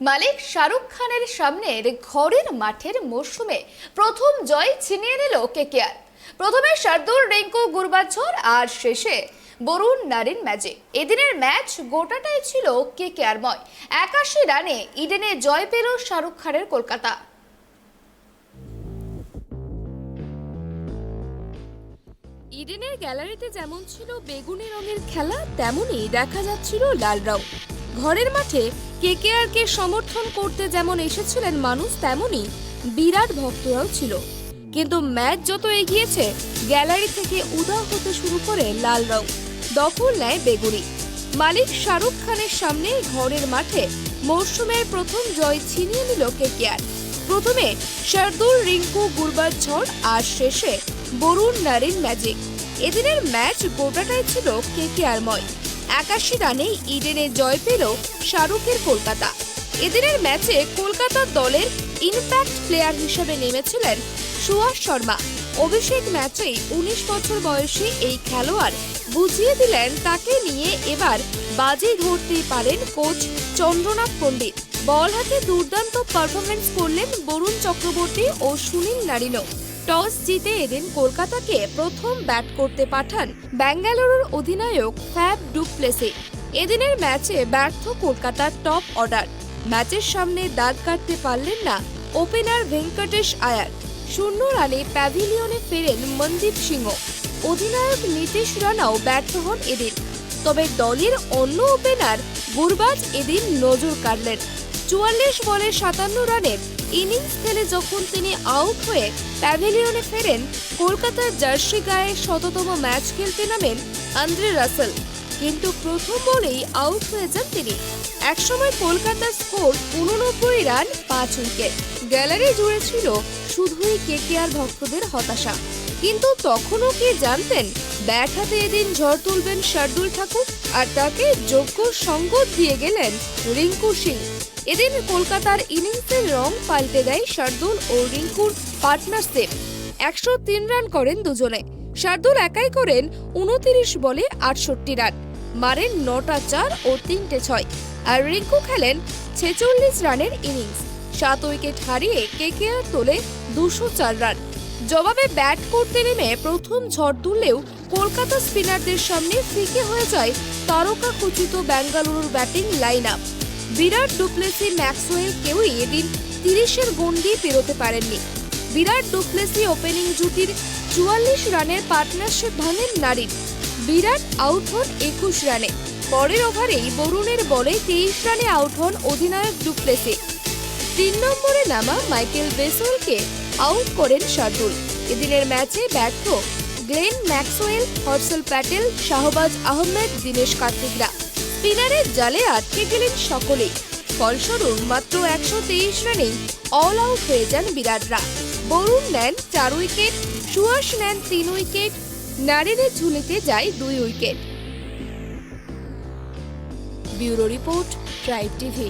মালিক শাহরুখ খানের সামনের ঘরের মাঠের মরশুমে প্রথম জয় ছিনিয়ে নিল কেকেআর। প্রথমে শার্দুল, রিঙ্কু, গুরবাঝর আর শেষে বরুণ নারিন ম্যাজিক। এদিনের ম্যাচ গোটাটাই ছিল কেকেআরময়। 81 রানে ইডেনে জয় পেল শাহরুখ খানের কলকাতা। ইডেনের গ্যালারিতে যেমন ছিল বেগুনি রঙের খেলা, তেমনই দেখা যাচ্ছিল লাল রং। ঘরের মাঠে কেকেআরকে সমর্থন করতে যেমন এসেছিলেন মানুষ, তেমনই বিরাট ভক্তরাও ছিল। কিন্তু ম্যাচ যত এগিয়েছে, গ্যালারি থেকে উধাও হতে শুরু করে লাল রং, দখল নেয় বেগুনি। মালিক শাহরুখ খানের সামনে ঘরের মাঠে মরশুমের প্রথম জয় ছিনিয়ে নিল কেকেআর। প্রথমে শার্দুল, রিঙ্কু, গুরবাঝর আর শেষে বরুণ নারিন ম্যাজিক। এদিনের ম্যাচ গোটাটাই ছিল কেকেআরময়। 81 রানে ইডেনে জয় পেল শাহরুখের কলকাতা। এদিনের ম্যাচে কলকাতার দলের ইম্প্যাক্ট প্লেয়ার হিসেবে নেমেছিলেন সুয়াস শর্মা। অভিষেক ম্যাচেই 19 বছর বয়সী এই খেলোয়াড় বুঝিয়ে দিলেন তাকে নিয়ে এবার বাজি ধরতেই পারেন কোচ চন্দ্রনাথ পণ্ডিত। বল হাতে দুর্দান্ত পারফরমেন্স করলেন বরুণ চক্রবর্তী ও সুনীল নারিনও। টস জিতে এদিন কলকাতাকে প্রথম ব্যাট করতে পাঠান বেঙ্গালুরুর অধিনায়ক ফ্যাব ডু প্লেসি। এদিনের ম্যাচে ব্যর্থ কলকাতার টপ অর্ডার। ম্যাচের সামনে দাগ কাটতে পারলেন না ওপেনার ভেঙ্কটেশ আয়ার। 0 রানে প্যাভিলিয়নে ফেরেন মনদীপ সিংহ। অধিনায়ক নীতিশ রানাও ব্যর্থ হন এদিন। তবে দলের অন্য ওপেনার গুরবাজ এদিন নজর কাড়লেন। 44 বলে 57 রানের ইনিংস খেলে যখন তিনি আউট হয়ে প্যাভিলিয়নে ফেরেন, কলকাতার জার্সি গায়ে 100তম ম্যাচ খেলতে নামেন আন্দ্রে রাসেল। কিন্তু প্রথম বলেই আউট হয়ে যান তিনি। একসময় কলকাতার স্কোর 89 রান, 5 উইকেট। গ্যালারি জুড়ে ছিল শুধুই কেকেআর ভক্তদের হতাশা। কিন্তু তখনও কি জানতেন ব্যাট হাতে এদিন ঝড় তুলবেন শার্দুল ঠাকুর, আর তাকে যোগ্য সঙ্গ দিয়ে গেলেন রিঙ্কু সিং। এদিন কলকাতার ইনিংসের রং পাল্টে দেয় শার্দুল ও রিঙ্কুর পার্টনারশিপ। 103 রান করেন দুজনে। শার্দুল একাই করেন 29 বলে 68 রান, মারেন 9টা 4 ও 3টে 6, আর রিঙ্কু খেলেন 46 রানের ইনিংস। 7 উইকেট হারিয়ে কেকেআর তোলে 204 রান। জবাবে ব্যাট করতে নেমে প্রথম ঝড় তুললেও কলকাতা স্পিনারদের সামনে ফিকে হয়ে যায় তারকা খচিত বেঙ্গালুরুর ব্যাটিং লাইন আপ। বিরাট, ডুপ্লেসি, ম্যাক্সওয়েল কেউই এদিন 30-এর গণ্ডি পেরোতে পারেননি। বিরাট, ডুপ্লেসি ওপেনিং জুটির 44 রানের পার্টনারশিপ ভাঙেন নারিন। বিরাট আউট হন 21 রানে। পরের ওভারেই বরুণের বলে 23 রানে আউট হন অধিনায়ক ডুপ্লেসি। 3 নম্বরে নামা মাইকেল বেসওয়েলকে আউট করেন শার্দুল। এদিনের ম্যাচে ব্যর্থ গ্লেন ম্যাক্সওয়েল, হর্ষল প্যাটেল, শাহবাজ আহমেদ, দীনেশ কার্তিকরা। স্পিনারের জালে আটকে গেলেন সকলেই। ফলস্বরূপ মাত্র 123 রানেই অল আউট হয়ে যান বিরাটরা। বরুণ নেন 4 উইকেট, সুয়াস নেন 3 উইকেট, নারিনের ঝুলিতে যায় 2 wicket. Bureau report, tribe TV.